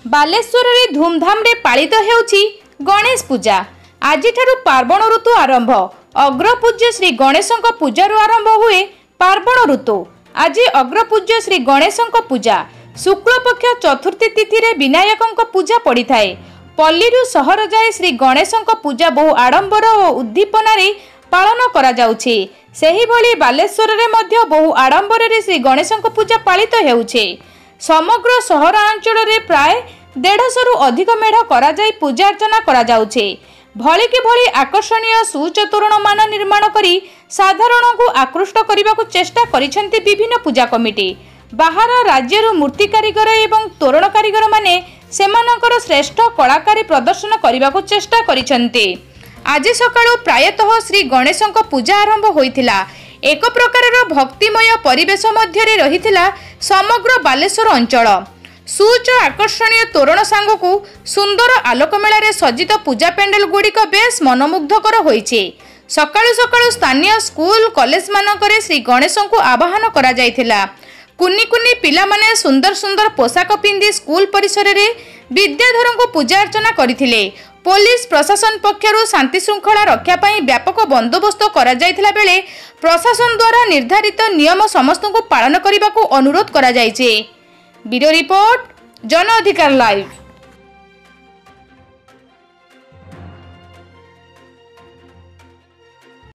बालेश्वर रे धूमधाम रे पालित हेउछि गणेश पूजा। आज पार्वण ऋतु आरंभ। अग्रपूज्य श्री गणेशंक पूजार आरंभ हुए पार्वण ऋतु। आज अग्रपूज्य श्री गणेशंक पूजा शुक्ल पक्ष चतुर्थी तिथि रे विनायकंक पूजा पड़ी थाए। पल्लीरु सहर जाए श्री गणेशंक पूजा बहु आडंबर और उद्दीपना रे पालन करा जाउछि। सेही भली बालेश्वर रे मध्य बहु आडंबर रे श्री गणेशंक पूजा पालित हेउछि। समग्र सहरांचल रे प्राय 150 रु अधिक मेढ़ करा जाई पूजा अर्चना करा जाउछि। भली के भली आकर्षणीय सुचतुरण मान निर्माण करी साधारण को आकृष्ट करने को चेष्टा करिसेंती विभिन्न पूजा कमिटी। बाहर राज्य मूर्ति कारीगर एवं तोरण कारीगर माने सेमानकर श्रेष्ठ कलाकारी प्रदर्शन करने को चेष्टा करिसेंती। आज सकाळु प्रायतः श्री गणेशंक पूजा आरंभ होइथिला। एक प्रकारर भक्तिमय परिवेश मध्य रहिथिला समग्र बालेश्वर अंचल। सुच आकर्षणीय तोरण सांगकू सुंदर आलोकमेला सज्जित पूजा पेंडेल गुड़िक बेस मनमुग्धकर होइछि। सकाळु सकाळु स्थानीय स्कूल कॉलेज मानकरे श्री गणेशों को आवाहन करा जायथिला। कुनी कुनी पिला माने सुंदर सुंदर पोशाक पिंधि स्कूल परिसर रे विद्याधर को पूजा अर्चना करथिले। पुलिस प्रशासन पक्षरु शांति श्रृंखला रक्षा पाई व्यापक बंदोबस्त करा जायथिला बेले प्रशासन द्वारा निर्धारित नियम समस्त को पालन करने को अनुरोध करा जायछि। ब्यूरो रिपोर्ट जन अधिकार लाइव।